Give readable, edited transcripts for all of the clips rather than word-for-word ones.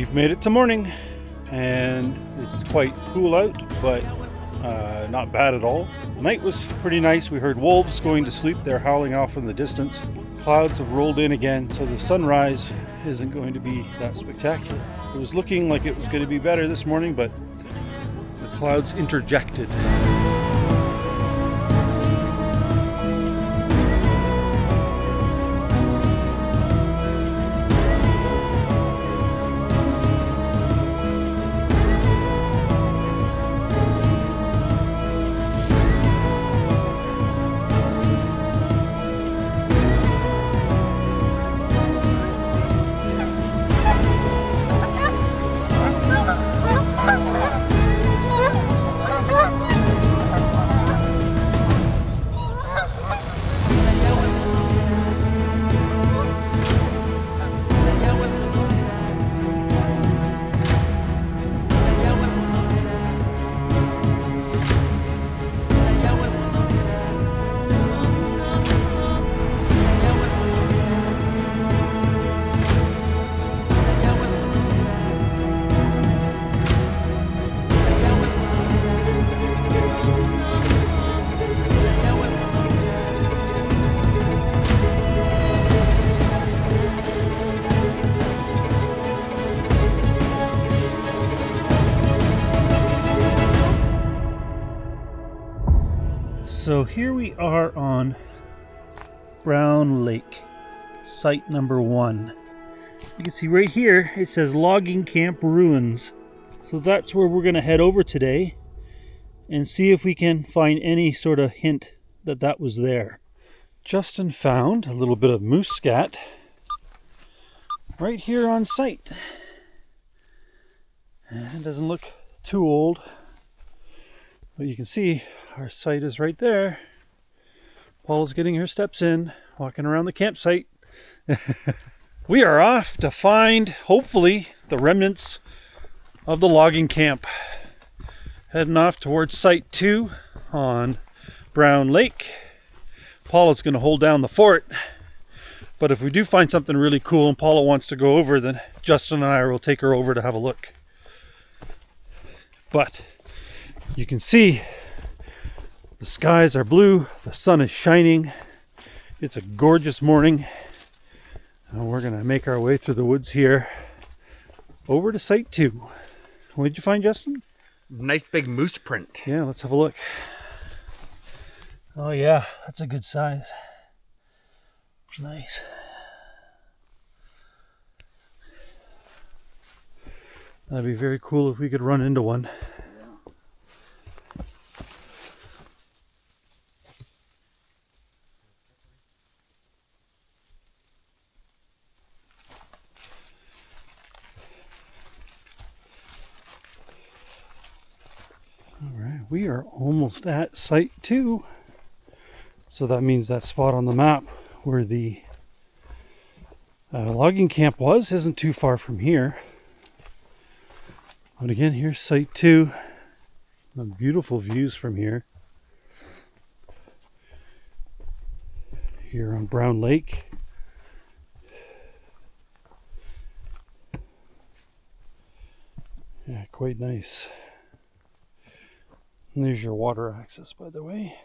We've made it to morning, and it's quite cool out, but not bad at all. The night was pretty nice. We heard wolves going to sleep. They're howling off in the distance. Clouds have rolled in again, so the sunrise isn't going to be that spectacular. It was looking like it was going to be better this morning, but the clouds interjected. So here we are on Brown Lake, site number 1. You can see right here it says Logging Camp Ruins. So that's where we're going to head over today and see if we can find any sort of hint that that was there. Justin found a little bit of moose scat right here on site. And it doesn't look too old, but you can see our site is right there. Paula's getting her steps in, walking around the campsite. We are off to find, hopefully, the remnants of the logging camp. Heading off towards Site 2 on Brown Lake. Paula's going to hold down the fort. But if we do find something really cool and Paula wants to go over, then Justin and I will take her over to have a look. But you can see the skies are blue, the sun is shining. It's a gorgeous morning. And we're going to make our way through the woods here over to Site 2. What did you find, Justin? Nice big moose print. Yeah, let's have a look. Oh yeah, that's a good size. Nice. That'd be very cool if we could run into one. We are almost at Site 2. So that means that spot on the map where the logging camp was isn't too far from here. But again, here's Site 2. Some beautiful views from here. Here on Brown Lake. Yeah, quite nice. And there's your water access, by the way.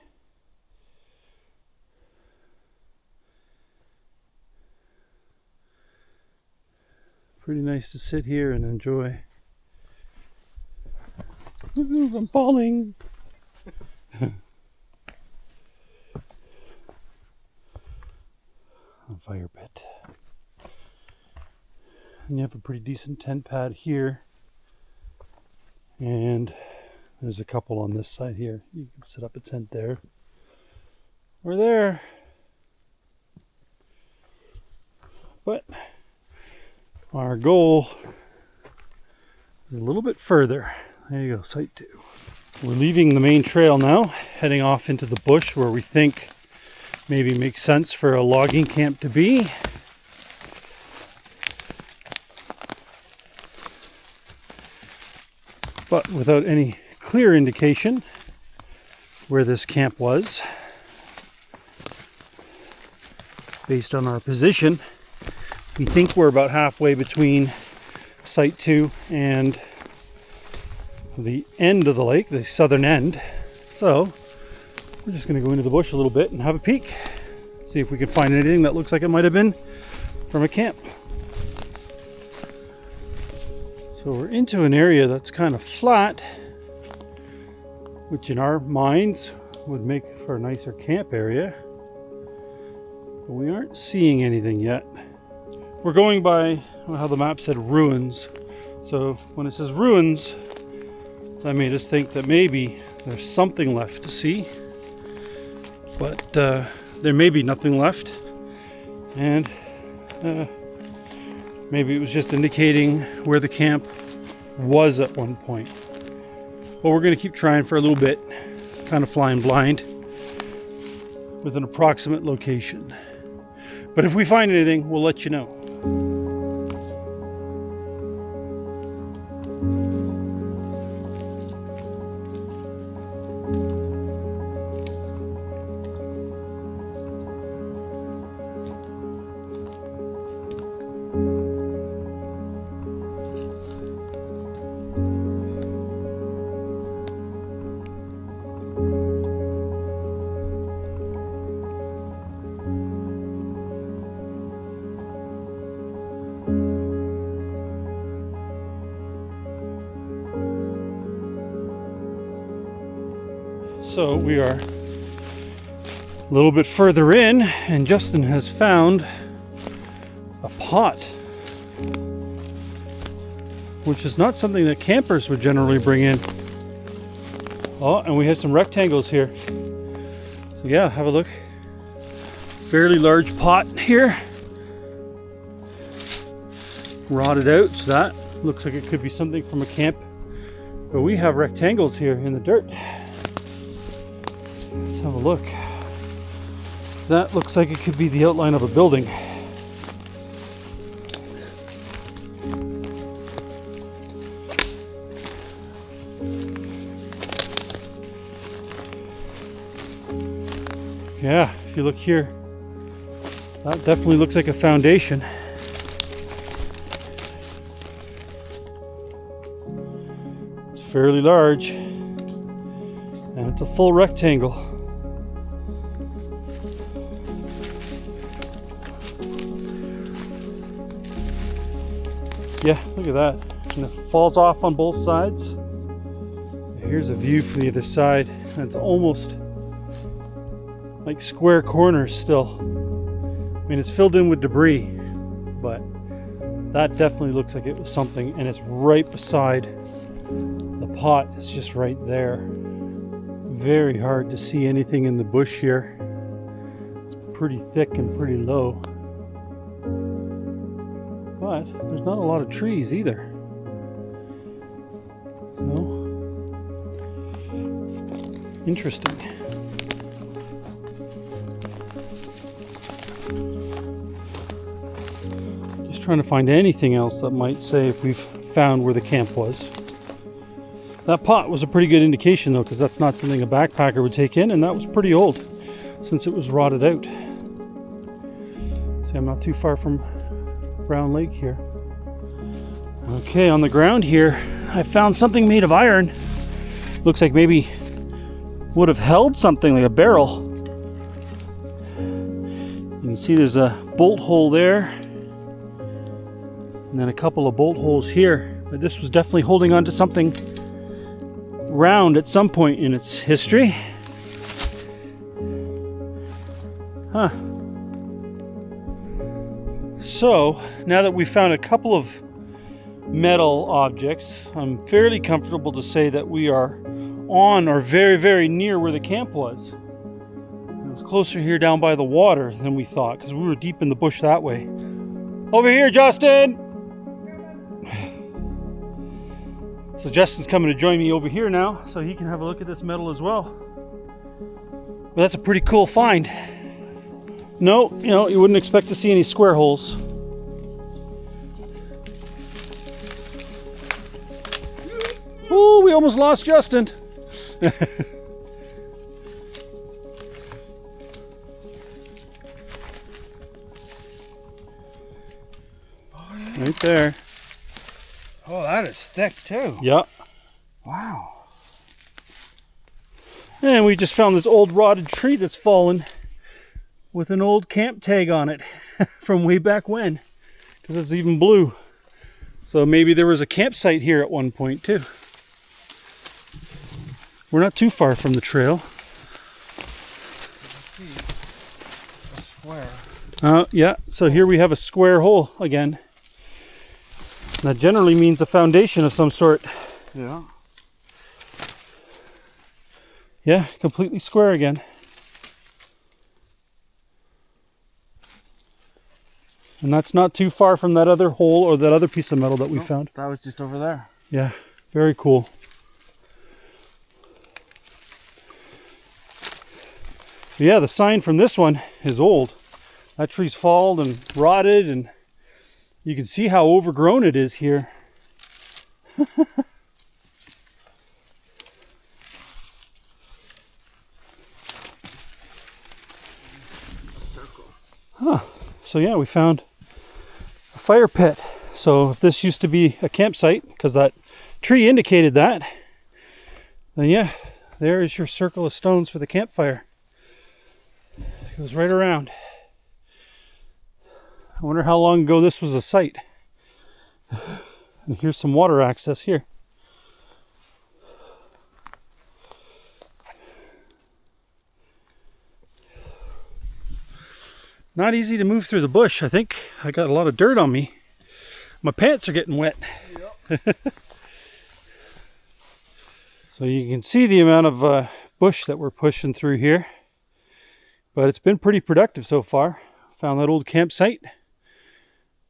Pretty nice to sit here and enjoy. Ooh, I'm falling. On fire pit. And you have a pretty decent tent pad here. And there's a couple on this side here. You can set up a tent there. Or there. But our goal is a little bit further. There you go, Site 2. We're leaving the main trail now, heading off into the bush where we think maybe makes sense for a logging camp to be. But without any clear indication where this camp was. Based on our position, we think we're about halfway between site to and the end of the lake, the southern end. So we're just going to go into the bush a little bit and have a peek. See if we can find anything that looks like it might have been from a camp. So we're into an area that's kind of flat, which in our minds would make for a nicer camp area. But we aren't seeing anything yet. We're going by how the map said ruins. So when it says ruins, that made us think that maybe there's something left to see. But there may be nothing left. And maybe it was just indicating where the camp was at one point. But we're going to keep trying for a little bit, kind of flying blind with an approximate location. But if we find anything, we'll let you know. So we are a little bit further in, and Justin has found a pot, which is not something that campers would generally bring in. Oh, and we have some rectangles here. So yeah, have a look. Fairly large pot here. Rotted out, so that looks like it could be something from a camp. But we have rectangles here in the dirt. Let's have a look. That looks like it could be the outline of a building. Yeah, if you look here, that definitely looks like a foundation. It's fairly large, and it's a full rectangle. Yeah, look at that. And it falls off on both sides. Here's a view from the other side, and it's almost like square corners still. I mean, it's filled in with debris, but that definitely looks like it was something, and it's right beside the pot. It's just right there. Very hard to see anything in the bush here. It's pretty thick and pretty low, but there's not a lot of trees either. So interesting. Just trying to find anything else that might say if we've found where the camp was. That pot was a pretty good indication though, because that's not something a backpacker would take in, and that was pretty old since it was rotted out. See, I'm not too far from Brown Lake here. Okay, on the ground here, I found something made of iron. Looks like maybe would have held something like a barrel. You can see there's a bolt hole there, and then a couple of bolt holes here. But this was definitely holding on to something round at some point in its history. Huh. So, now that we've found a couple of metal objects, I'm fairly comfortable to say that we are on or very, very near where the camp was. It was closer here down by the water than we thought, because we were deep in the bush that way. Over here, Justin! So Justin's coming to join me over here now, so he can have a look at this metal as well. But that's a pretty cool find. No, you wouldn't expect to see any square holes. Oh, we almost lost Justin. Right there. Oh, that is thick too. Yeah. Wow. And we just found this old rotted tree that's fallen with an old camp tag on it from way back when, because it's even blue. So maybe there was a campsite here at one point too. We're not too far from the trail. A square. Yeah, so here we have a square hole again. That generally means a foundation of some sort. Yeah. Yeah, completely square again. And that's not too far from that other hole or that other piece of metal that we found. That was just over there. Yeah, very cool. But yeah, the sign from this one is old. That tree's fallen and rotted, and you can see how overgrown it is here. Huh. So yeah, we found a fire pit. So if this used to be a campsite, because that tree indicated that, then yeah, there is your circle of stones for the campfire. It goes right around. I wonder how long ago this was a site. And here's some water access here. Not easy to move through the bush. I think I got a lot of dirt on me. My pants are getting wet. Yep. So you can see the amount of bush that we're pushing through here. But it's been pretty productive so far. Found that old campsite,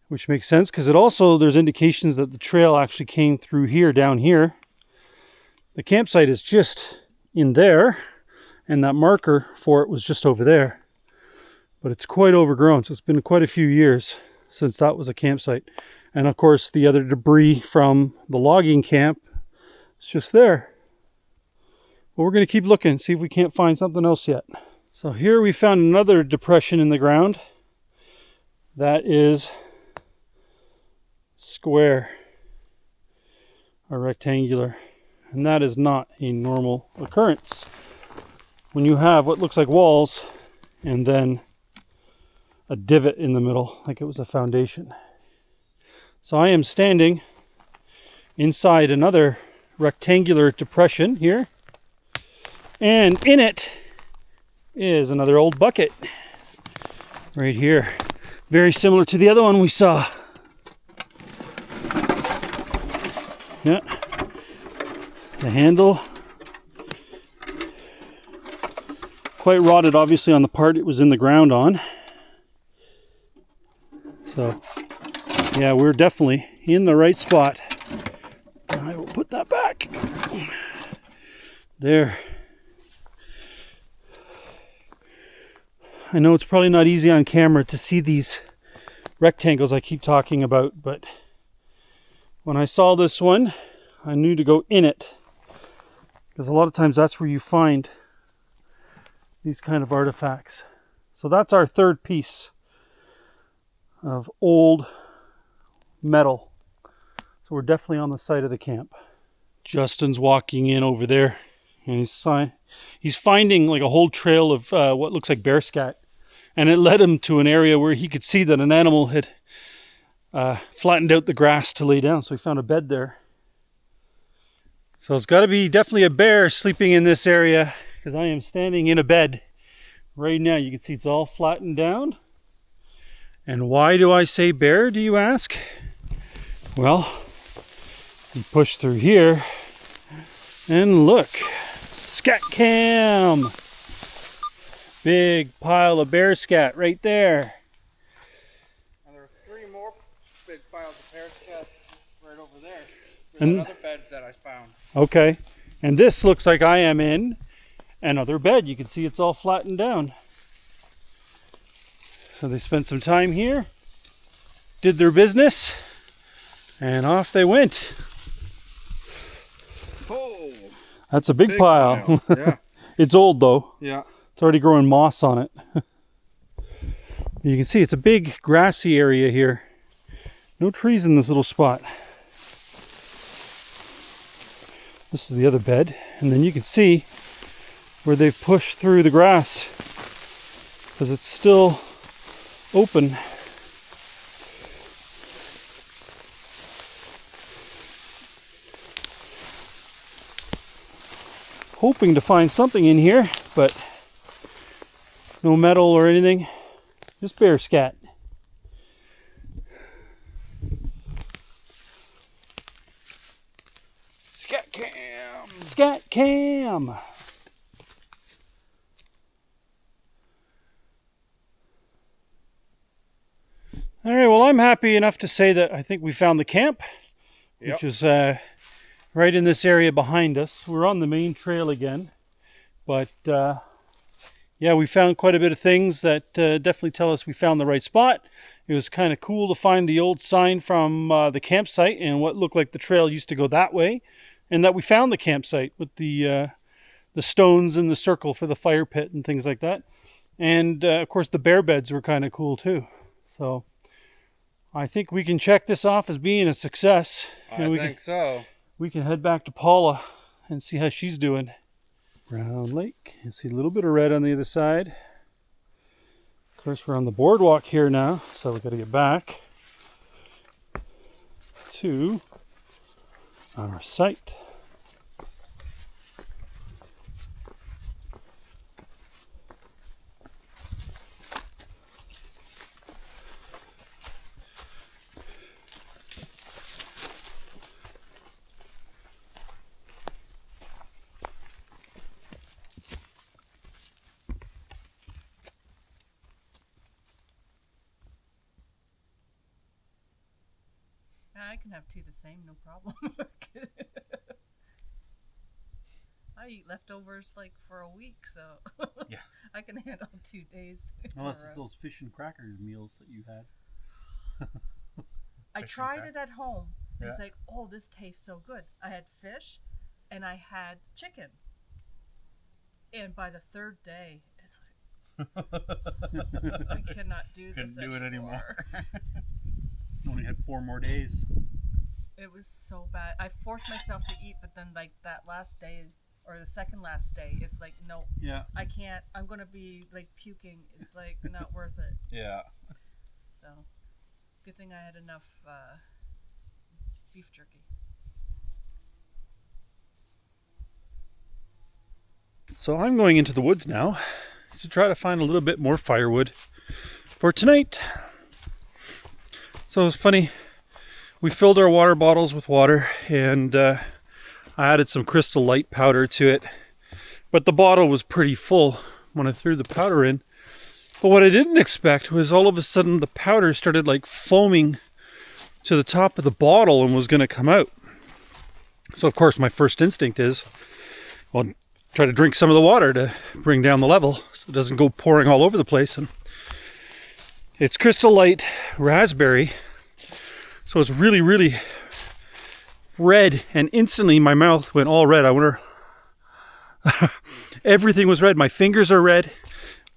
which makes sense because there's indications that the trail actually came through here, down here. The campsite is just in there, and that marker for it was just over there. But it's quite overgrown, so it's been quite a few years since that was a campsite. And of course, the other debris from the logging camp is just there. But we're going to keep looking, see if we can't find something else yet. So here we found another depression in the ground that is square or rectangular, and that is not a normal occurrence when you have what looks like walls and then a divot in the middle like it was a foundation. So I am standing inside another rectangular depression here, and in it is another old bucket right here, very similar to the other one we saw. Yeah, the handle quite rotted, obviously, on the part it was in the ground on. So yeah, we're definitely in the right spot. I will put that back there. I know it's probably not easy on camera to see these rectangles I keep talking about, but when I saw this one, I knew to go in it, because a lot of times that's where you find these kind of artifacts. So that's our third piece of old metal. So we're definitely on the site of the camp. Justin's walking in over there, and he's finding like a whole trail of what looks like bear scat, and it led him to an area where he could see that an animal had flattened out the grass to lay down, so he found a bed there. So it's got to be definitely a bear sleeping in this area, because I am standing in a bed right now. You can see it's all flattened down. And why do I say bear, do you ask? Well, you push through here and look, scat cam, big pile of bear scat right there. And there are 3 more big piles of bear scat right over there. There's And another bed that I found. okay, and this looks like I am in another bed. You can see it's all flattened down. So they spent some time here, did their business, and off they went. Oh, That's a big pile. Yeah. It's old though. Yeah. It's already growing moss on it. You can see it's a big grassy area here. No trees in this little spot. This is the other bed, and then you can see where they've pushed through the grass because it's still open. Hoping to find something in here, but no metal or anything, just bear scat. Scat cam! Scat cam! All right, well, I'm happy enough to say that I think we found the camp, which is right in this area behind us. We're on the main trail again, but yeah, we found quite a bit of things that definitely tell us we found the right spot. It was kind of cool to find the old sign from the campsite and what looked like the trail used to go that way, and that we found the campsite with the stones in the circle for the fire pit and things like that. And of course, the bear beds were kind of cool too. So I think we can check this off as being a success. I think so. We can head back to Paula and see how she's doing. Round Lake. You see a little bit of red on the other side. Of course, we're on the boardwalk here now, so we've got to get back to our site. I can have two the same, no problem. I eat leftovers like for a week, so Yeah. I can handle 2 days. Unless it's those fish and crackers meals that you had. I tried it at home. Yeah. It's like, oh, this tastes so good. I had fish and I had chicken. And by the third day, it's like, I cannot do this Couldn't do it anymore. Only had 4 more days. It was so bad. I forced myself to eat, but then like that last day or the second last day, it's like, no, Yeah. I can't. I'm gonna be like puking. It's like not worth it. Yeah. So, good thing I had enough beef jerky. So I'm going into the woods now to try to find a little bit more firewood for tonight. So it's funny, we filled our water bottles with water, and I added some Crystal Light powder to it, but the bottle was pretty full when I threw the powder in. But what I didn't expect was all of a sudden the powder started like foaming to the top of the bottle and was going to come out. So of course my first instinct is, well, try to drink some of the water to bring down the level so it doesn't go pouring all over the place. And it's Crystal Light raspberry, so it's really, really red, and instantly my mouth went all red. I wonder, everything was red. My fingers are red,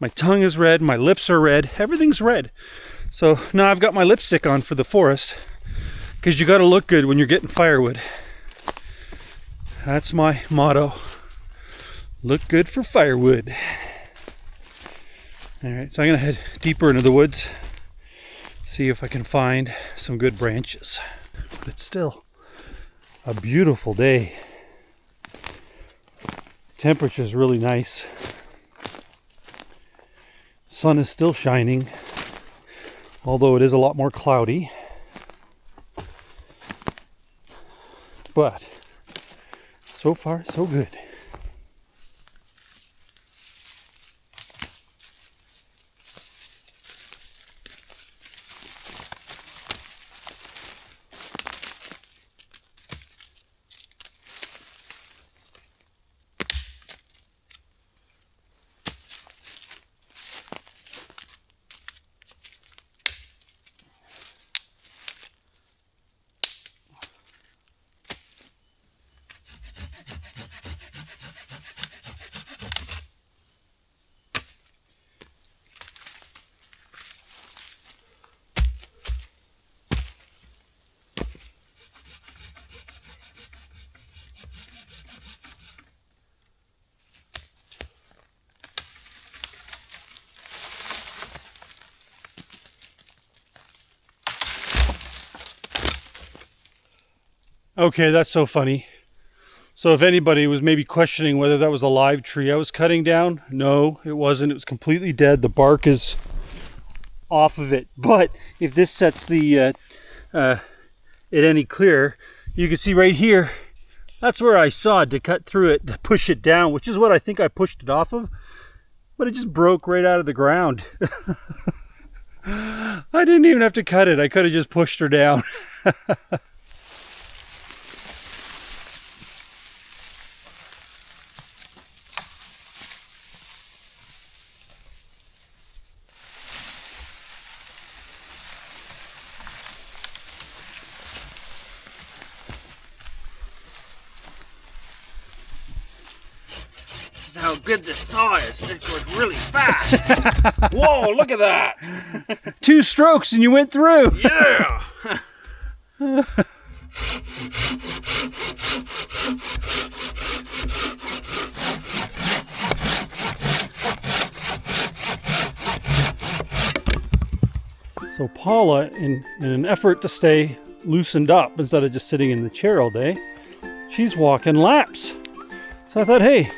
my tongue is red, my lips are red, everything's red. So now I've got my lipstick on for the forest, because you got to look good when you're getting firewood. That's my motto. Look good for firewood. All right, so I'm gonna head deeper into the woods, see if I can find some good branches. But it's still a beautiful day. Temperature's really nice. Sun is still shining, although it is a lot more cloudy. But so far, so good. Okay, that's so funny. So if anybody was maybe questioning whether that was a live tree I was cutting down, no, it wasn't. It was completely dead. The bark is off of it. But if this sets the it any clearer, you can see right here, that's where I sawed to cut through it, to push it down, which is what I think I pushed it off of. But it just broke right out of the ground. I didn't even have to cut it. I could have just pushed her down. This is how good this saw is. It goes really fast. Whoa, look at that. 2 strokes and you went through. Yeah. So Paula, in an effort to stay loosened up instead of just sitting in the chair all day, she's walking laps. So I thought, hey,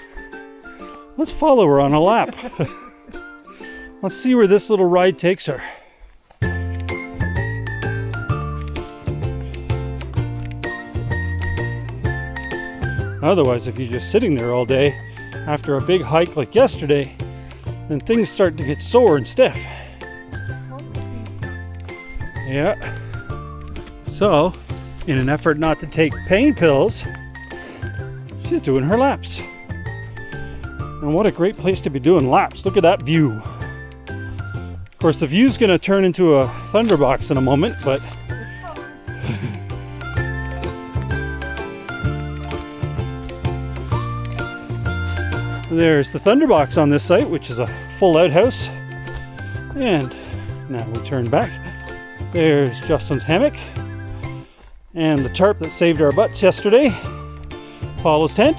let's follow her on a lap. Let's see where this little ride takes her. Otherwise, if you're just sitting there all day after a big hike like yesterday, then things start to get sore and stiff. Yeah. So, in an effort not to take pain pills, she's doing her laps. And what a great place to be doing laps. Look at that view. Of course, the view's going to turn into a thunderbox in a moment, but there's the thunderbox on this site, which is a full outhouse. And now we turn back. There's Justin's hammock and the tarp that saved our butts yesterday. Paula's tent.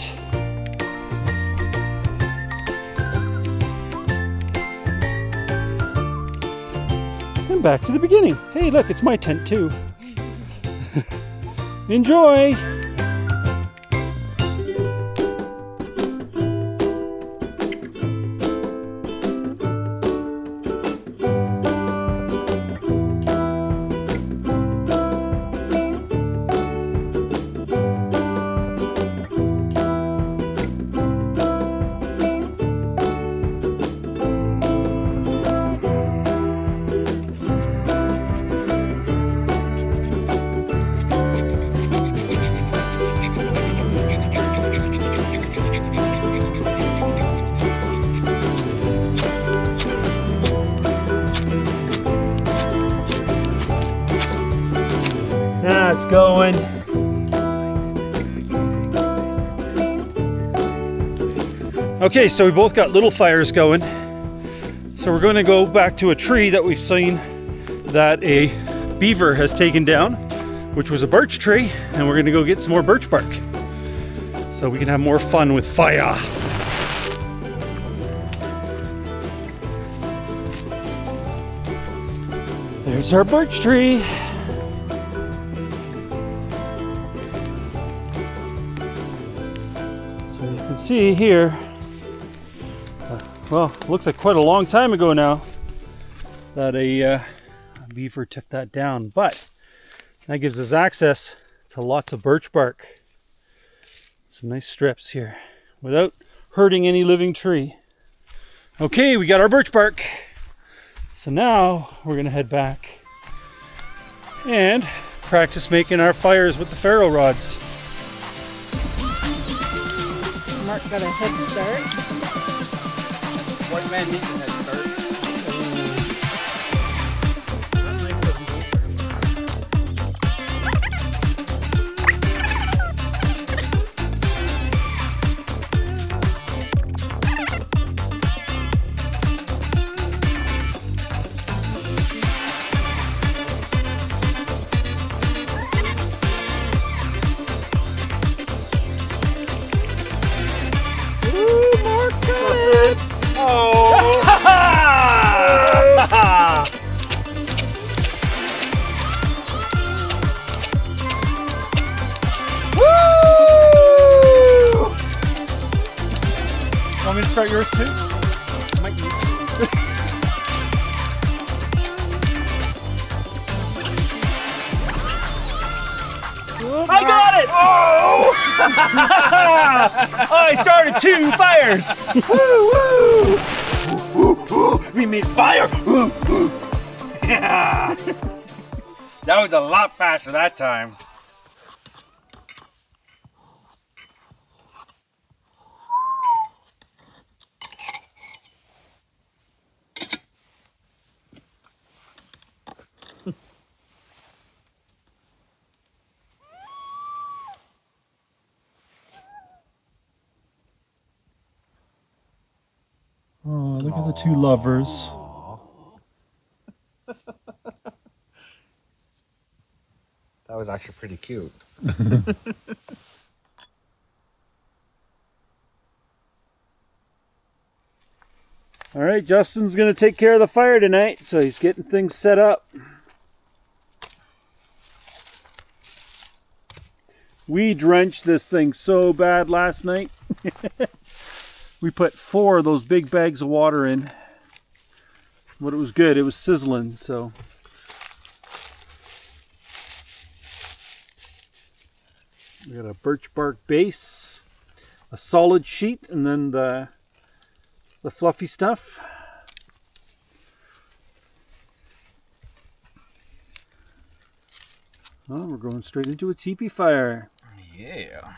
And back to the beginning. Hey, look, it's my tent too. Enjoy! That's going. Okay, so we both got little fires going. So we're going to go back to a tree that we've seen that a beaver has taken down, which was a birch tree, and we're going to go get some more birch bark so we can have more fun with fire. There's our birch tree. See here, well, looks like quite a long time ago now that a beaver took that down, but that gives us access to lots of birch bark. Some nice strips here without hurting any living tree. Okay, we got our birch bark. So now we're gonna head back and practice making our fires with the ferro rods. Mark got a head start. White man needs a head start. Oh! start yours too? Might be. I got it! Oh! I started 2 fires! Woo! We made fire! Yeah! That was a lot faster that time. Oh, look at the 2 lovers. That was actually pretty cute. All right, Justin's going to take care of the fire tonight, so he's getting things set up. We drenched this thing so bad last night. We put 4 of those big bags of water in. But it was good. It was sizzling, so. We got a birch bark base, a solid sheet, and then the fluffy stuff. Oh, we're going straight into a teepee fire. Yeah.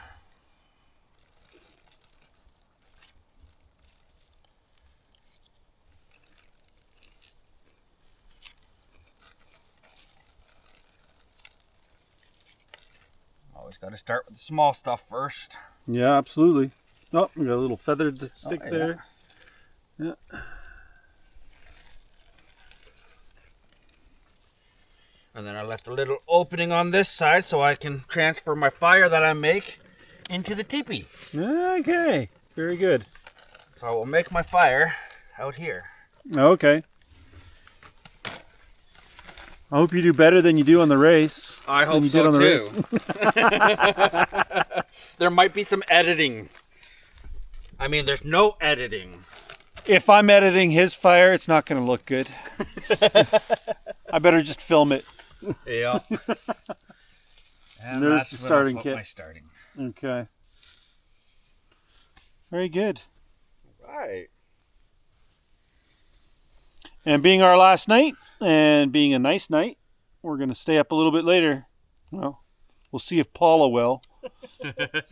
Always got to start with the small stuff first. Yeah, absolutely. Oh, we got a little feathered stick yeah. there. Yeah. And then I left a little opening on this side so I can transfer my fire that I make into the teepee. Okay, very good. So I will make my fire out here. Okay. I hope you do better than you do on the race. I hope you so did on the too. There might be some editing. I mean, there's no editing. If I'm editing his fire, it's not going to look good. I better just film it. Yeah. And there's the starting kit. My starting. Okay. Very good. Right. And being our last night, and being a nice night, we're going to stay up a little bit later. Well, we'll see if Paula will.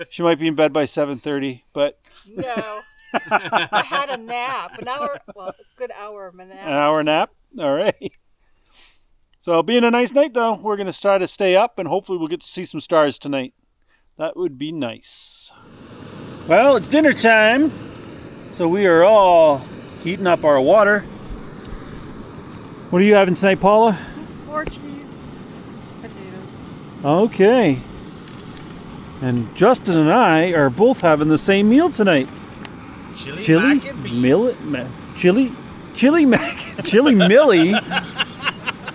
She might be in bed by 7:30, but... No. I had a nap. A good hour of a nap. An hour nap? All right. So being a nice night, though, we're going to try to stay up, and hopefully we'll get to see some stars tonight. That would be nice. Well, it's dinner time, so we are all heating up our water. What are you having tonight, Paula? More cheese. Potatoes. Okay. And Justin and I are both having the same meal tonight. Chili mac and beef.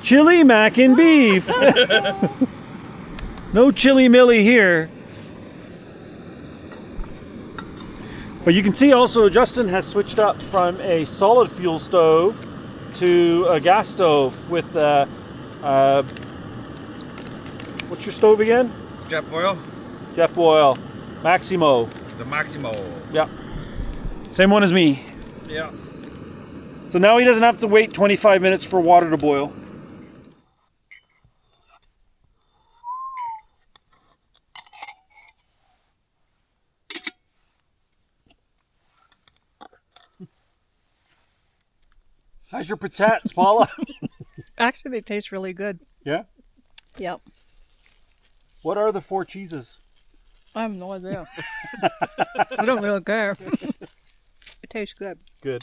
Chili mac and beef. No chili millie here. But you can see also Justin has switched up from a solid fuel stove to a gas stove with what's your stove again? Jet oil. Jet oil. Maximo. The Maximo. Yeah. Same one as me. Yeah. So now he doesn't have to wait 25 minutes for water to boil. How's your patates, Paula? Actually, they taste really good. Yeah? Yep. What are the 4 cheeses? I have no idea. I don't really care. It tastes good. Good.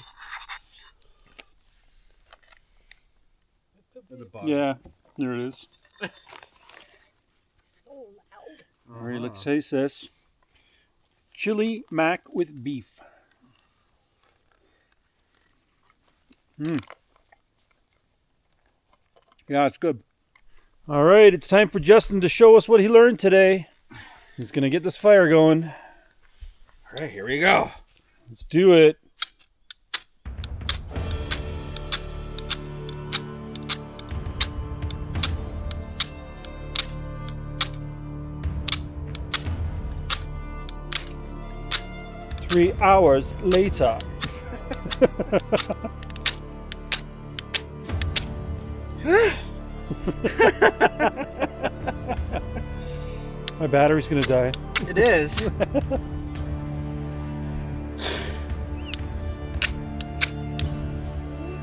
Yeah, there it is. So loud. All right, let's taste this. Chili mac with beef. Yeah, it's good. All right, it's time for Justin to show us what he learned today. He's going to get this fire going. All right, here we go. Let's do it. 3 hours later. My battery's gonna die. It is.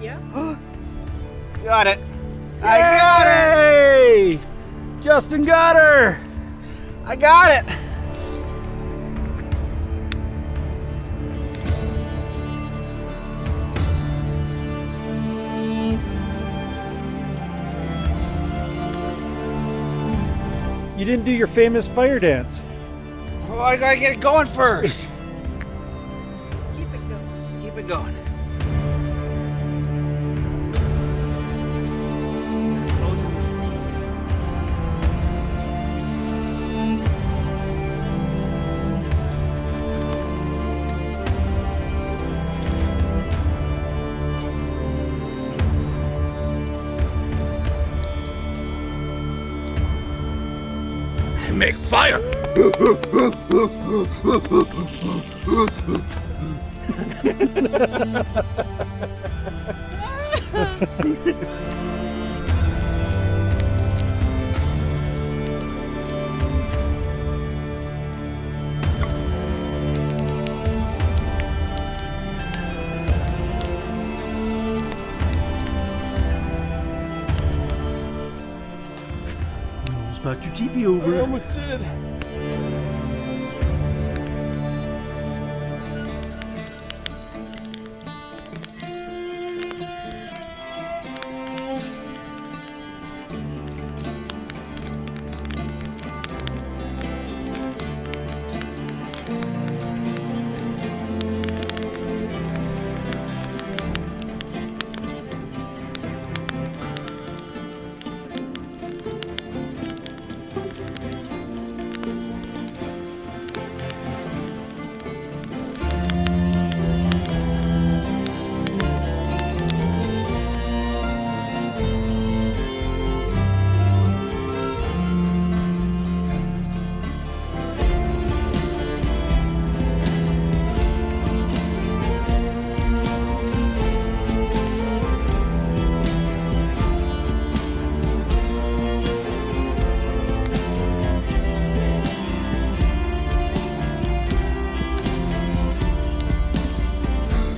Yeah. Got it. I got it. Hey! Justin got her! I got it. You didn't do your famous fire dance. Well, I gotta get it going first. Keep it going. Keep it going. Make fire! Knocked your teepee over. I almost did.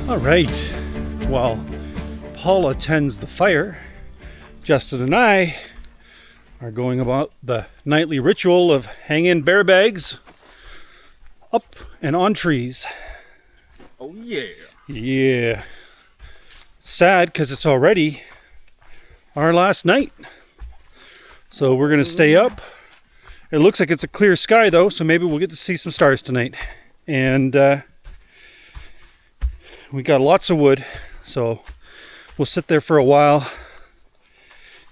All right, while Paula tends the fire, Justin and I are going about the nightly ritual of hanging bear bags up and on trees. Oh yeah. Yeah. Sad because it's already our last night. So we're going to stay up. It looks like it's a clear sky though, so maybe we'll get to see some stars tonight. And we got lots of wood, so we'll sit there for a while,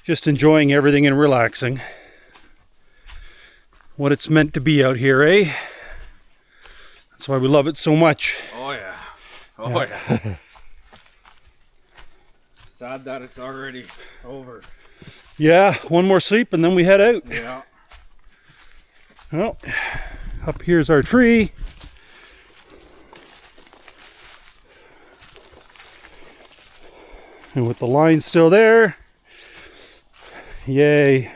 just enjoying everything and relaxing. What it's meant to be out here, eh? That's why we love it so much. Oh yeah. Oh yeah. Sad that it's already over. Yeah, one more sleep and then we head out. Yeah. Well, up here's our tree. And with the line still there, yay.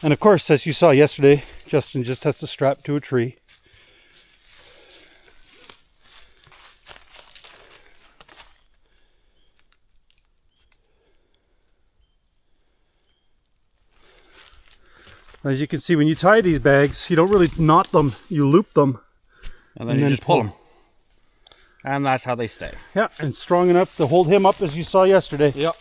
And of course, as you saw yesterday, Justin just has to strap to a tree. As you can see, when you tie these bags, you don't really knot them, you loop them. And then you just pull them. And that's how they stay. Yeah, and strong enough to hold him up as you saw yesterday. Yep.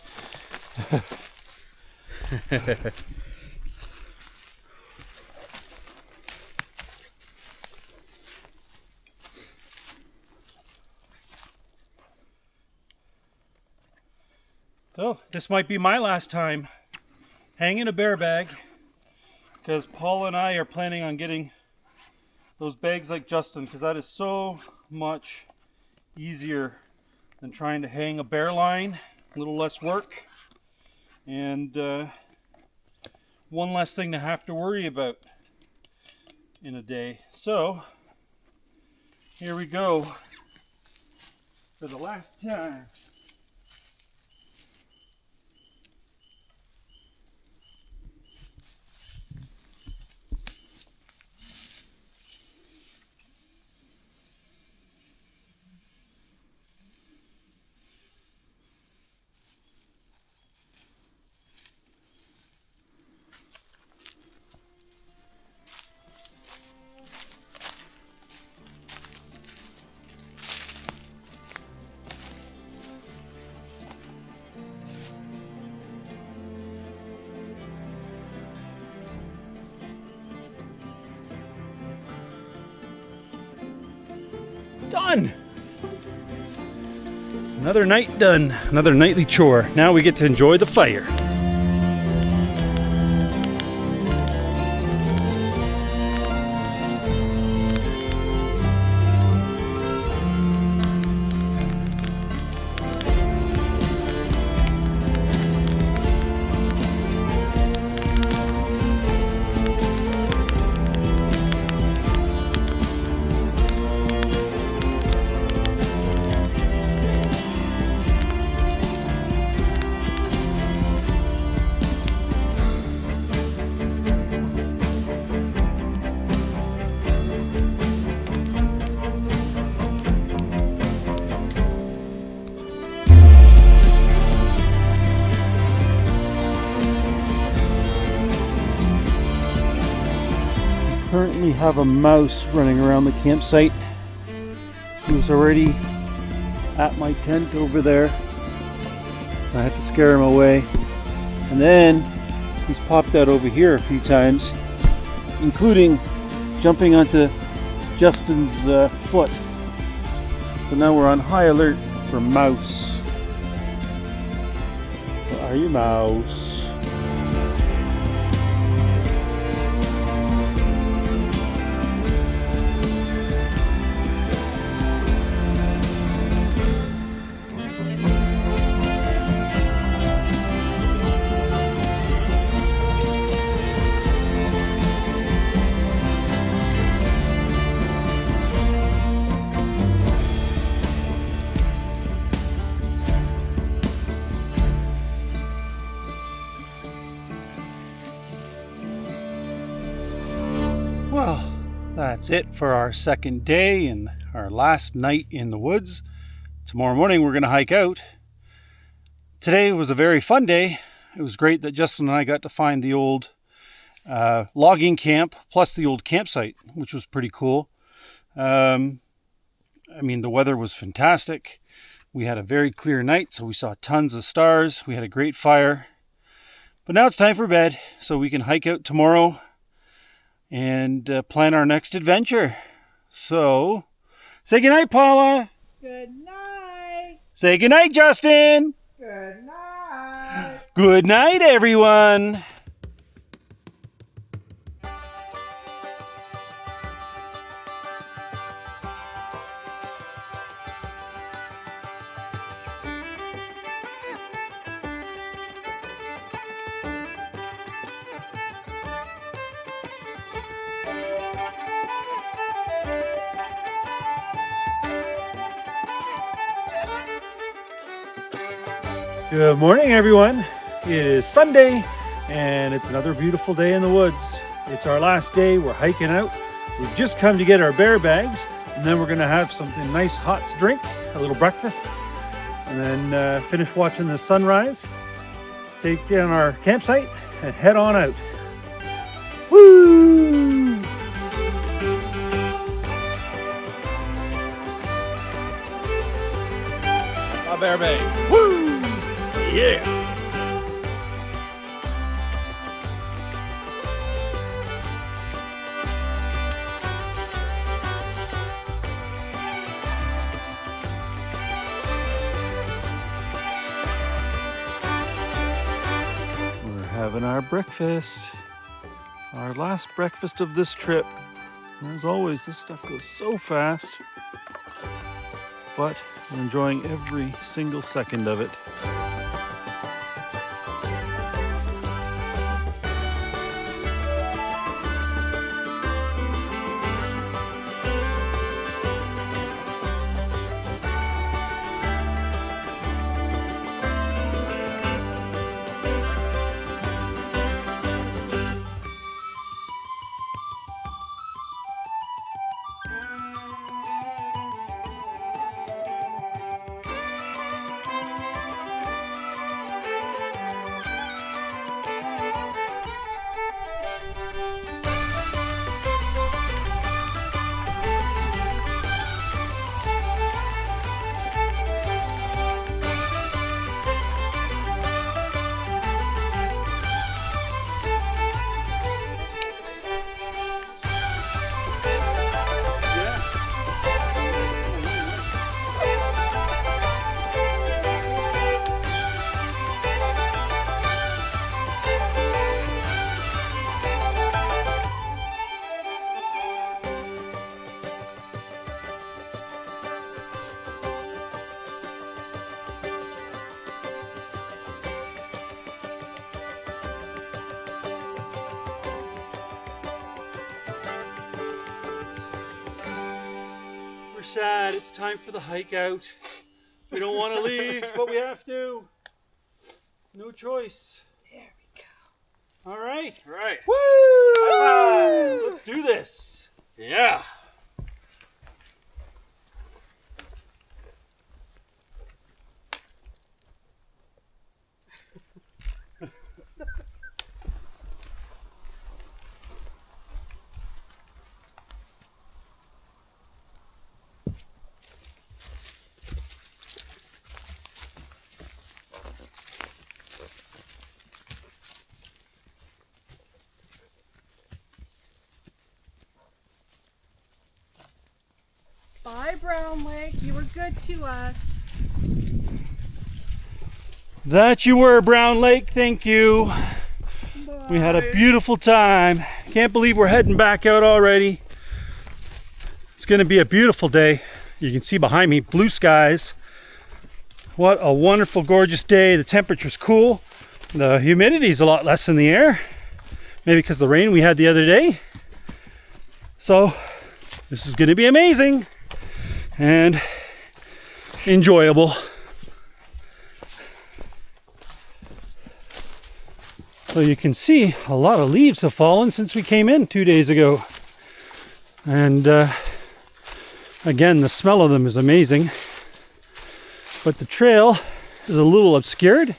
So, this might be my last time hanging a bear bag, because Paul and I are planning on getting those bags like Justin, because that is so much easier than trying to hang a bear line. A little less work and one less thing to have to worry about. in a day. So here we go for the last time. Done! Another night done. Another nightly chore. Now we get to enjoy the fire. Currently have a mouse running around the campsite. He was already at my tent over there. I had to scare him away. And then he's popped out over here a few times, including jumping onto Justin's foot. So now we're on high alert for mouse. Where are you, mouse? Well, that's it for our second day and our last night in the woods. Tomorrow morning we're going to hike out. Today was a very fun day. It was great that Justin and I got to find the old logging camp plus the old campsite, which was pretty cool. I mean, the weather was fantastic. We had a very clear night, so we saw tons of stars. We had a great fire. But now it's time for bed, so we can hike out tomorrow and plan our next adventure. So, say goodnight, Paula. Good night. Say goodnight, Justin. Good night. Good night, everyone. Good morning, everyone. It is Sunday, and it's another beautiful day in the woods. It's our last day. We're hiking out. We've just come to get our bear bags, and then we're going to have something nice hot to drink, a little breakfast, and then finish watching the sunrise, take down our campsite, and head on out. Woo! A bear bag. Woo! Yeah. We're having our breakfast. Our last breakfast of this trip. As always, this stuff goes so fast. But we're enjoying every single second of it. sad. It's time for the hike out. We don't want to leave, but we have to. No choice. There we go. All right. All right. Woo! High five. Let's do this. Yeah. Bye, Brown Lake. You were good to us. That you were, Brown Lake. Thank you. Bye. We had a beautiful time. Can't believe we're heading back out already. It's going to be a beautiful day. You can see behind me, blue skies. What a wonderful, gorgeous day. The temperature's cool. The humidity's a lot less in the air. Maybe because of the rain we had the other day. So, this is going to be amazing and enjoyable. So you can see a lot of leaves have fallen since we came in 2 days ago. And again, the smell of them is amazing. But the trail is a little obscured.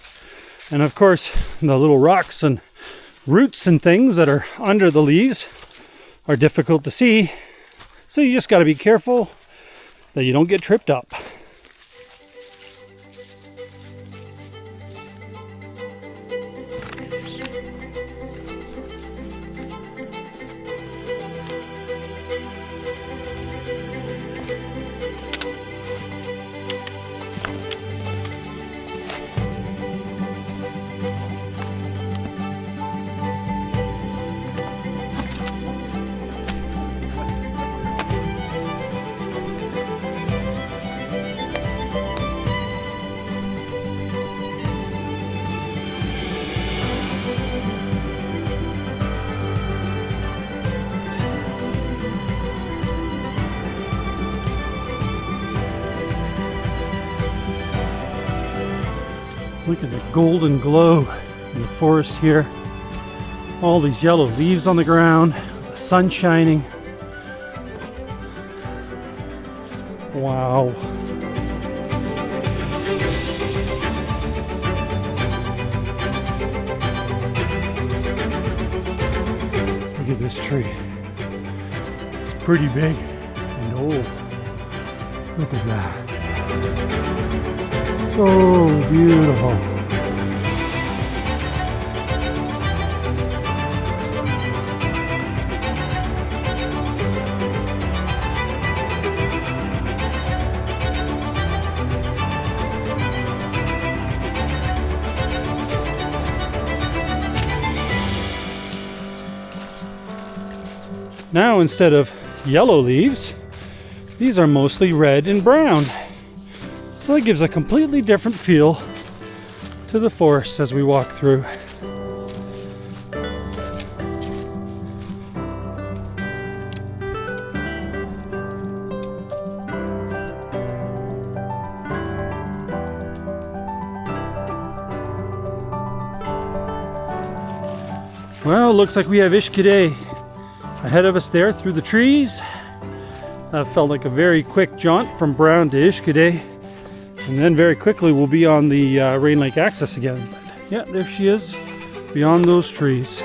And of course, the little rocks and roots and things that are under the leaves are difficult to see. So you just got to be careful that you don't get tripped up. Look at the golden glow in the forest here. All these yellow leaves on the ground, the sun shining. Wow. Look at this tree. It's pretty big and old. Look at that. So beautiful. Now, instead of yellow leaves, these are mostly red and brown. So it gives a completely different feel to the forest as we walk through. Well, looks like we have Ishkade ahead of us there through the trees. That felt like a very quick jaunt from Brown to Ishkade. And then very quickly we'll be on the Rain Lake access again. But yeah, there she is, beyond those trees.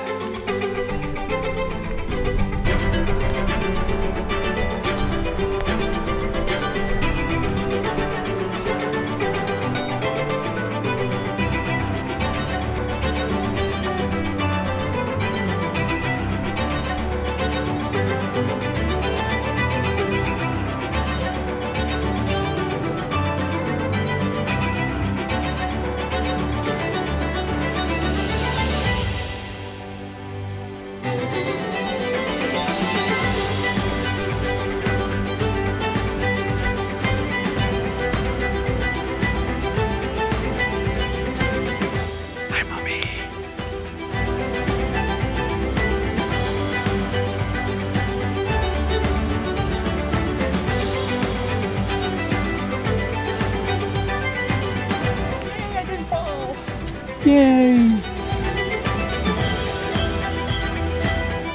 Yay!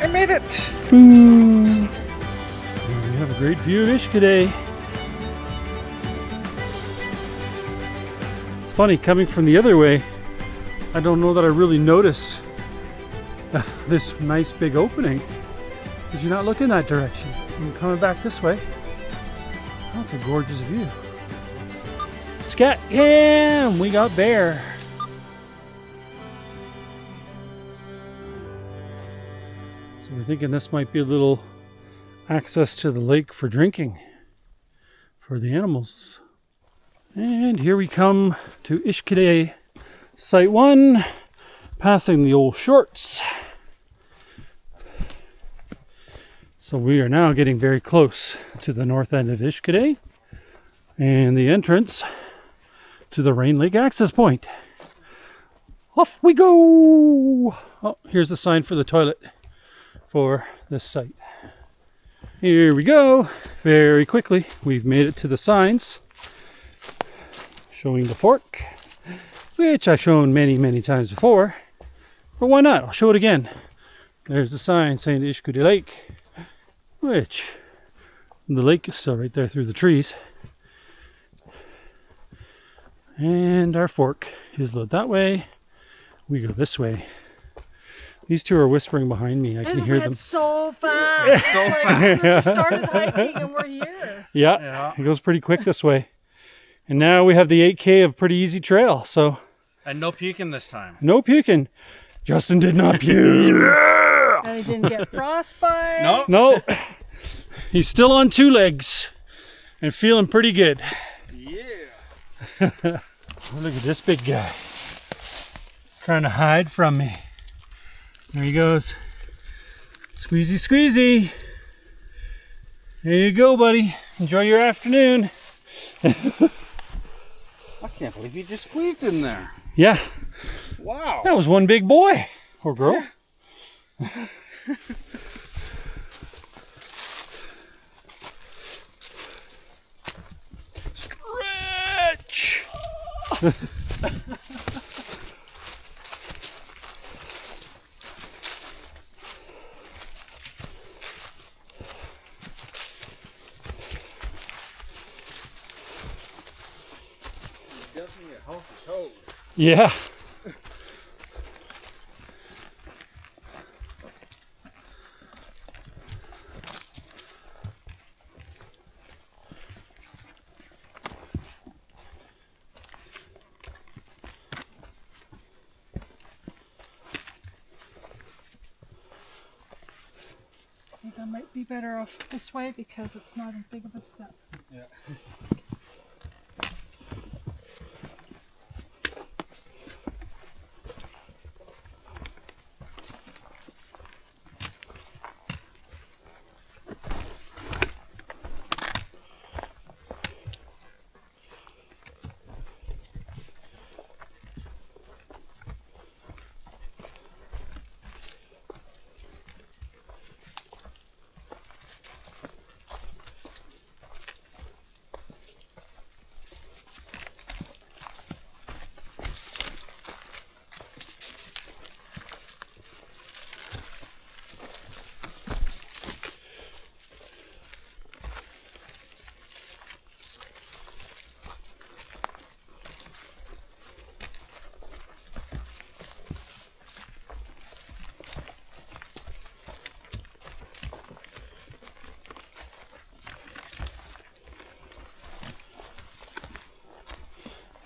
I made it! Boom! We have a great view of Ishkade. It's funny, coming from the other way, I don't know that I really notice this nice big opening. Because you're not looking that direction. I'm coming back this way. That's a gorgeous view. Scat cam! We got bear. So we're thinking this might be a little access to the lake for drinking for the animals. And here we come to Ishkade Site 1, passing the old shorts. So we are now getting very close to the north end of Ishkade and the entrance to the Rain Lake access point. Off we go! Oh, here's the sign for the toilet for this site. Here we go. Very quickly, we've made it to the signs showing the fork, which I've shown many times before. But why not? I'll show it again. There's the sign saying Ishkade Lake, which the lake is still right there through the trees. And our fork is load that way. We go this way. These two are whispering behind me. I can hear them. So fast. So Like, fast. we just started hiking and we're here. Yeah, it goes pretty quick this way. And now we have the 8K of pretty easy trail. So And no puking this time. no puking. Justin did not puke. And he didn't get frostbite. No? No, he's still on two legs and feeling pretty good. Yeah. Oh, look at this big guy trying to hide from me. There he goes. Squeezy, squeezy. There you go, buddy. Enjoy your afternoon. I can't believe you just squeezed in there. Yeah, Wow. that was one big boy or girl. Stretch. Definitely a healthy toad. Yeah. I think I might be better off this way because it's not as big of a step. Yeah.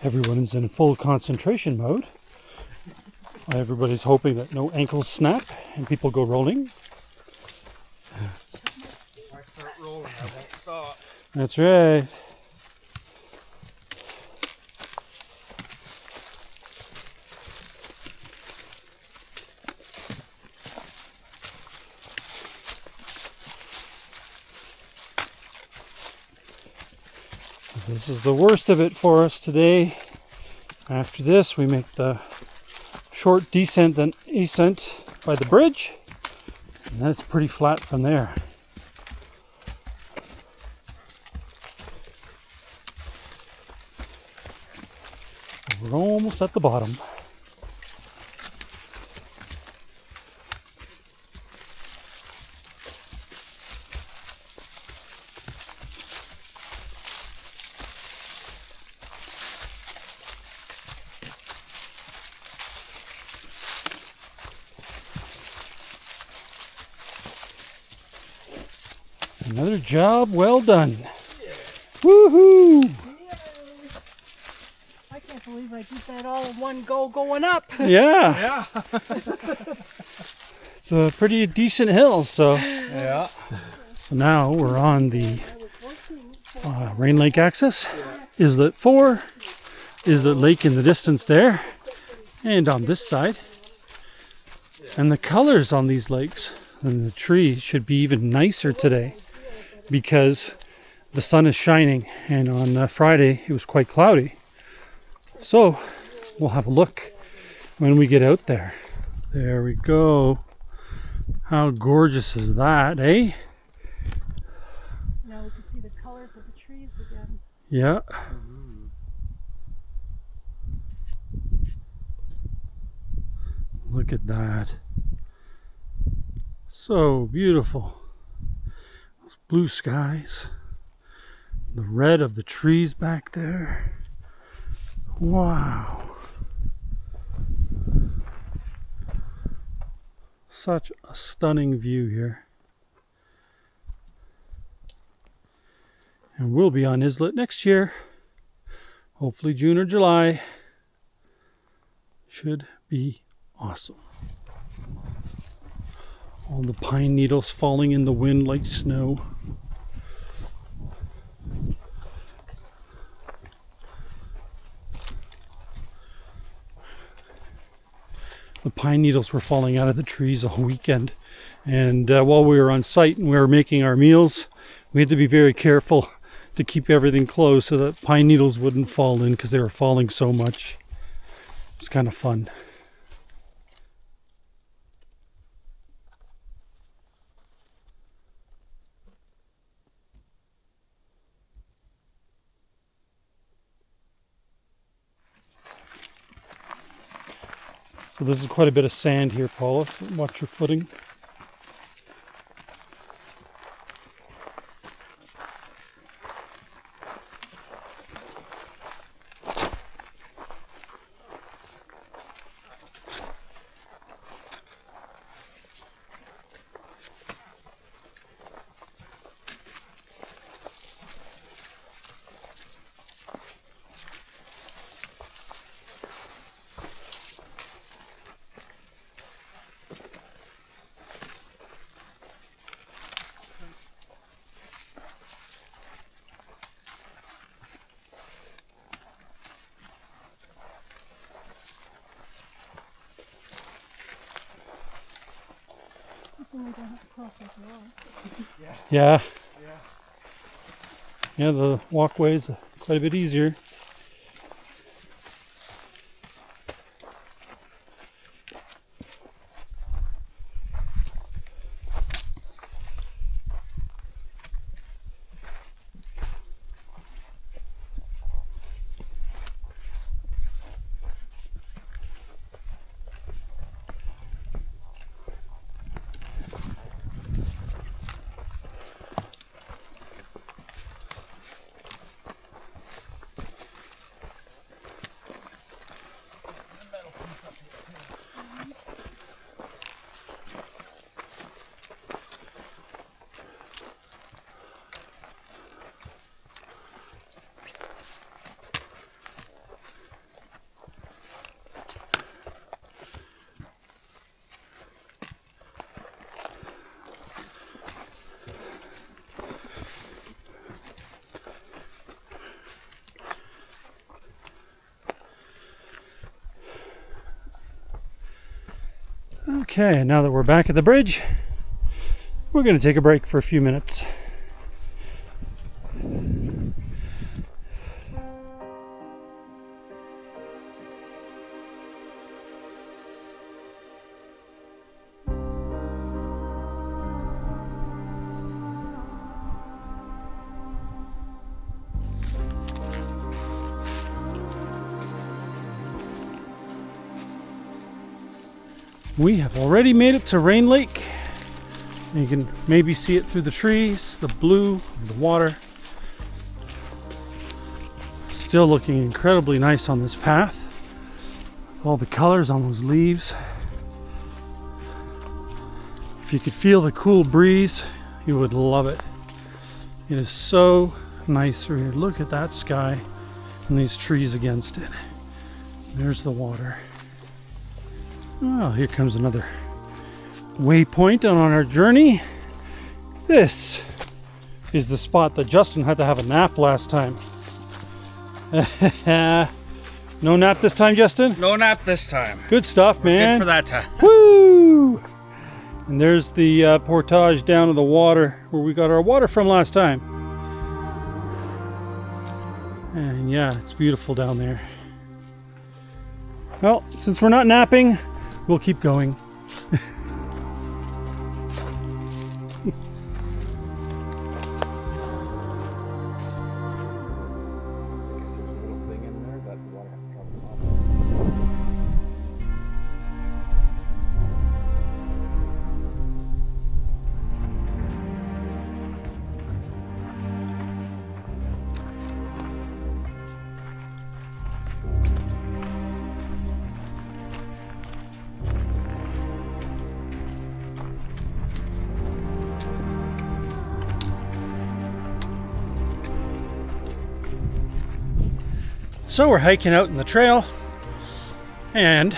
Everyone's in full concentration mode. Everybody's hoping that no ankles snap and people go rolling. If I start rolling, I won't stop. That's right. This is the worst of it for us today. After this, we make the short descent, then ascent by the bridge, and that's pretty flat from there. We're almost at the bottom. Another job well done. Woohoo! I can't believe I did that all in one go going up. Yeah. Yeah. It's a pretty decent hill, so Yeah. now we're on the Rain Lake access. Islet 4, Islet Lake in the distance there, and on this side. And the colors on these lakes and the trees should be even nicer today because the sun is shining, and on Friday it was quite cloudy. So we'll have a look when we get out there. There we go. How gorgeous is that, eh? Now we can see the colors of the trees again. Yeah. Look at that. So beautiful. Those blue skies. The red of the trees back there. Wow. Such a stunning view here. And we'll be on Islet next year. Hopefully June or July. Should be awesome. All the pine needles falling in the wind like snow. The pine needles were falling out of the trees all weekend. And while we were on site and we were making our meals, we had to be very careful to keep everything closed so that pine needles wouldn't fall in because they were falling so much. It's kind of fun. So this is quite a bit of sand here, Paula. Watch your footing. Yeah. Yeah, the walkway's quite a bit easier. Okay, now that we're back at the bridge, we're going to take a break for a few minutes. We have already made it to Rain Lake. You can maybe see it through the trees, the blue of the water. Still looking incredibly nice on this path. All the colors on those leaves. If you could feel the cool breeze, you would love it. It is so nice through here. Look at that sky and these trees against it. There's the water. Oh, here comes another waypoint on our journey. This is the spot that Justin had to have a nap last time. No nap this time, Justin? No nap this time. Good stuff, man. Good for that time. Woo! And there's the portage down to the water where we got our water from last time. And yeah, it's beautiful down there. Well, since we're not napping, we'll keep going. So we're hiking out in the trail, and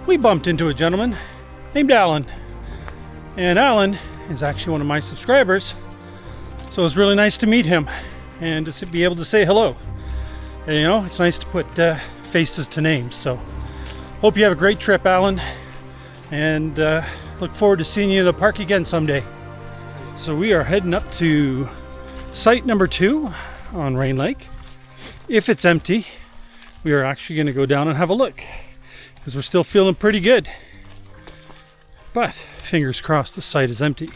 we bumped into a gentleman named Alan. And Alan is actually one of my subscribers, so it was really nice to meet him and to be able to say hello. And, you know, it's nice to put faces to names. So hope you have a great trip, Alan, and look forward to seeing you in the park again someday. So we are heading up to site number 2 on Rain Lake. If it's empty, we are actually going to go down and have a look, because we're still feeling pretty good. But fingers crossed the site is empty.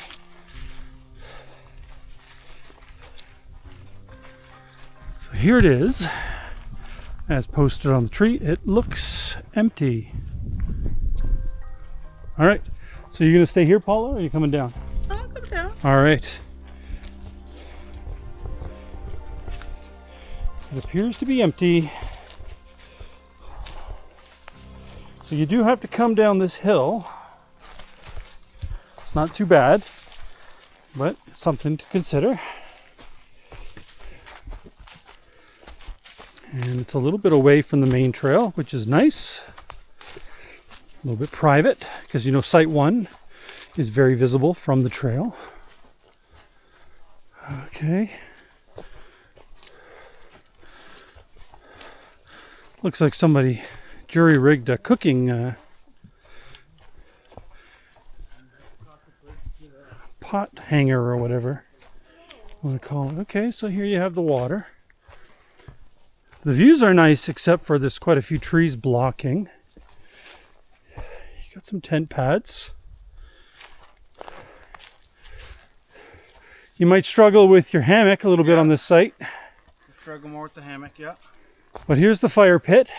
So here it is, as posted on the tree. It looks empty. All right, so you're going to stay here, Paula, or are you coming down? I'll come down. All right. It appears to be empty. So you do have to come down this hill. It's not too bad, but it's something to consider. And it's a little bit away from the main trail, which is nice. A little bit private, because you know Site 1 is very visible from the trail. Okay. Looks like somebody jury-rigged a cooking pot hanger or whatever you want to call it. Okay, so here you have the water. The views are nice, except for there's quite a few trees blocking. You got some tent pads. You might struggle with your hammock a little bit on this site. Struggle more with the hammock, yeah. But here's the fire pit.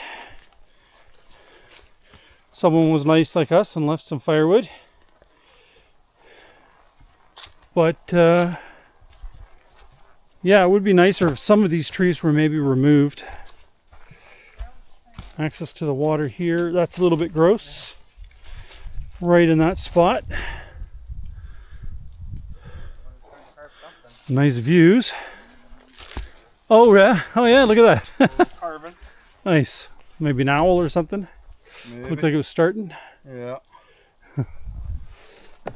Someone was nice like us and left some firewood. But yeah, it would be nicer if some of these trees were maybe removed. Access to the water here, that's a little bit gross. Right in that spot. Nice views. Oh yeah, look at that. Carving. Nice. Maybe an owl or something. Maybe. Looked like it was starting. Yeah.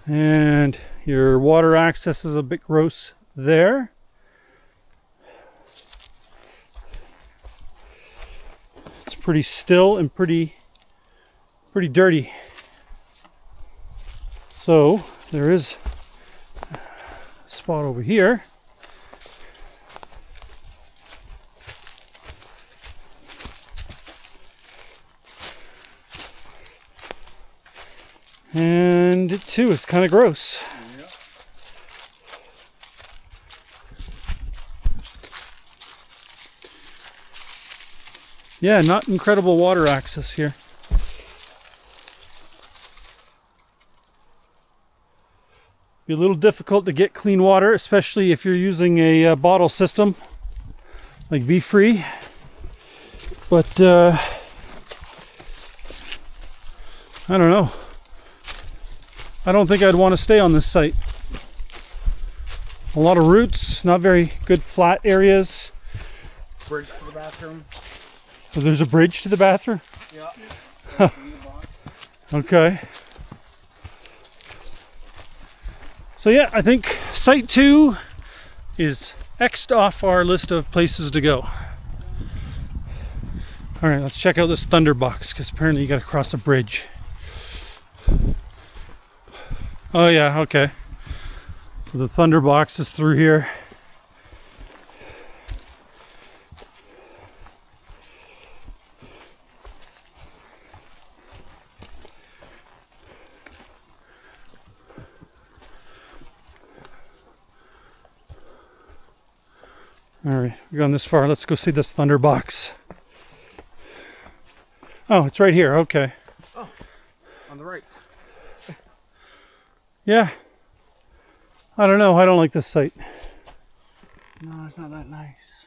And your water access is a bit gross there. It's pretty still and pretty dirty. So there is a spot over here. And it too is kind of gross. Yeah. Yeah, not incredible water access here. Be a little difficult to get clean water, especially if you're using a bottle system like Be Free. But I don't know. I don't think I'd want to stay on this site. A lot of roots, not very good flat areas. Bridge to the bathroom. So there's a bridge to the bathroom? Yeah. Okay. So yeah, I think site 2 is X'd off our list of places to go. All right, let's check out this Thunderbox because apparently you got to cross a bridge. Oh yeah, okay. So the Thunderbox is through here. All right, we've gone this far. Let's go see this Thunderbox. Oh, it's right here. Okay. Oh, on the right. Yeah. I don't know. I don't like this site, No, it's not that nice.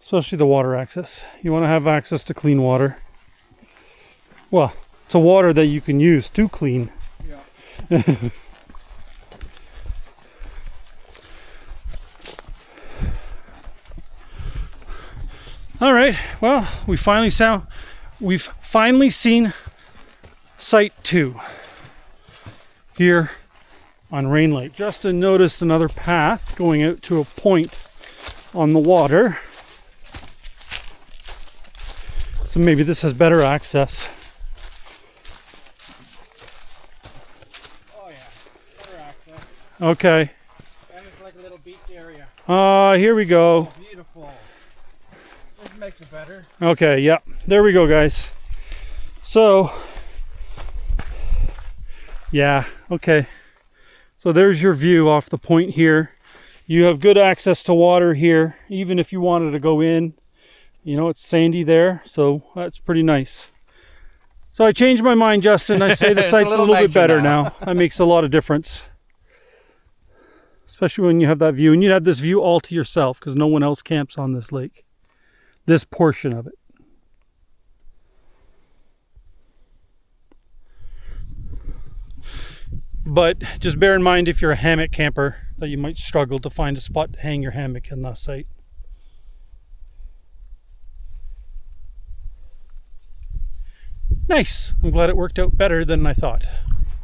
especially the water access. You want to have access to clean water. Well, to water that you can use to clean. Yeah. All right. Well, we've finally seen site 2 here on Rain Lake. Justin noticed another path going out to a point on the water. So maybe this has better access. Oh yeah, better access. Okay. And it's like a little beach area. Here we go. Beautiful. This makes it better. Okay, yep. There we go, guys. So, yeah, okay. So there's your view off the point here. You have good access to water here, even if you wanted to go in. You know, it's sandy there, so that's pretty nice. So I changed my mind, Justin. I say the site's a little bit better now. That makes a lot of difference. Especially when you have that view. And you have this view all to yourself because no one else camps on this lake. This portion of it. But just bear in mind if you're a hammock camper that you might struggle to find a spot to hang your hammock in that site. Nice. I'm glad it worked out better than I thought.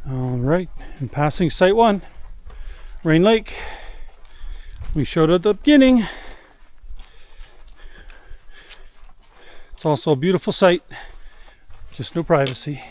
All right, and passing site 1, Rain Lake. We showed at the beginning. It's also a beautiful site, just no privacy.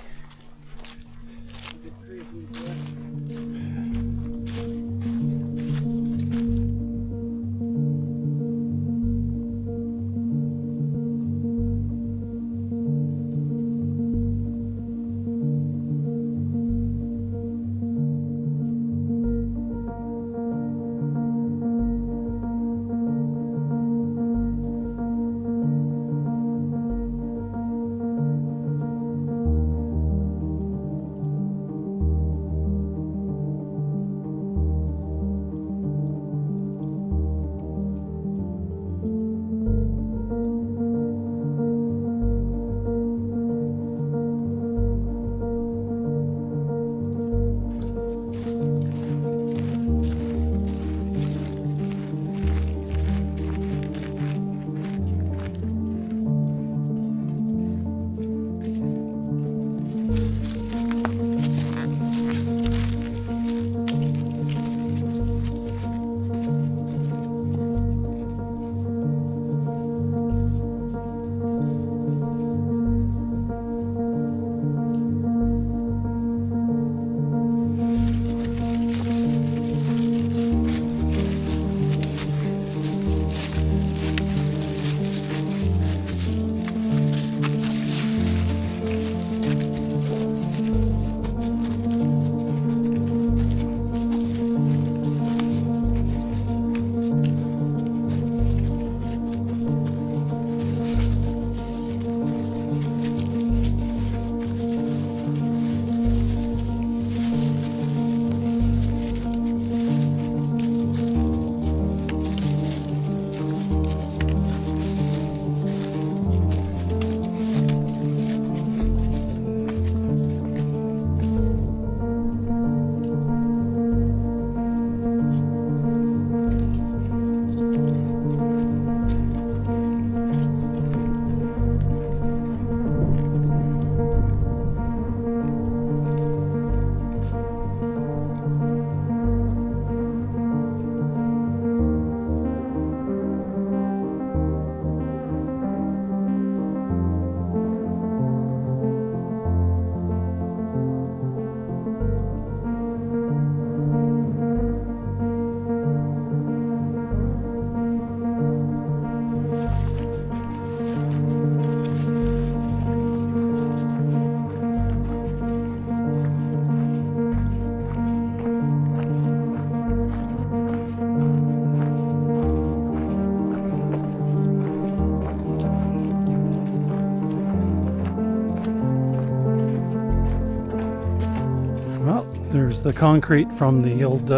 There's the concrete from the old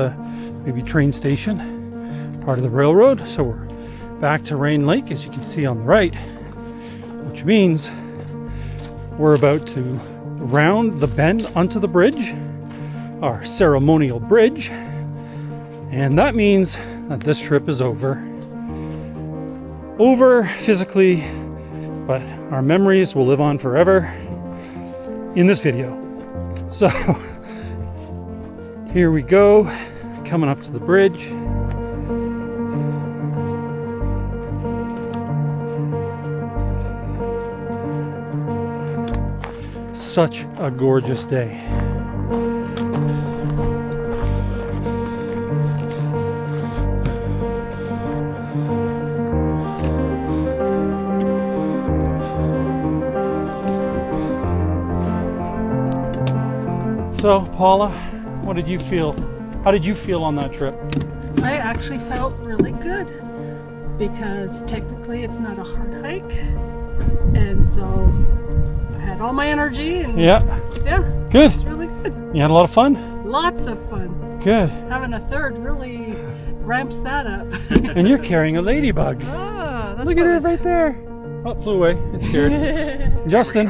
maybe train station, part of the railroad. So we're back to Rain Lake, as you can see on the right, which means we're about to round the bend onto the bridge, our ceremonial bridge, and that means that this trip is over. Over physically, but our memories will live on forever in this video. So here we go, coming up to the bridge. Such a gorgeous day. So, Paula, what did you feel? How did you feel on that trip? I actually felt really good because technically it's not a hard hike, and so I had all my energy and Yeah, good. it's really good. You had a lot of fun? Lots of fun. Good. Having a third really ramps that up. And you're carrying a ladybug. Ah, that's Look at her right there. Oh, it flew away. It's scared. Justin,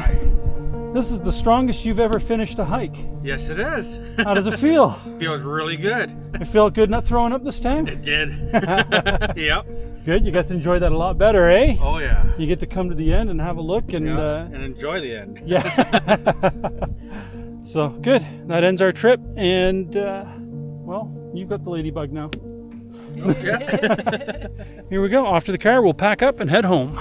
this is the strongest you've ever finished a hike. Yes, it is. How does it feel? Feels really good. It felt good not throwing up this time? It did. Yep. Good, you got to enjoy that a lot better, eh? Oh yeah. You get to come to the end and have a look and And enjoy the end. yeah. So good, that ends our trip, and well, you've got the ladybug now. Yeah. Here we go, off to the car, we'll pack up and head home.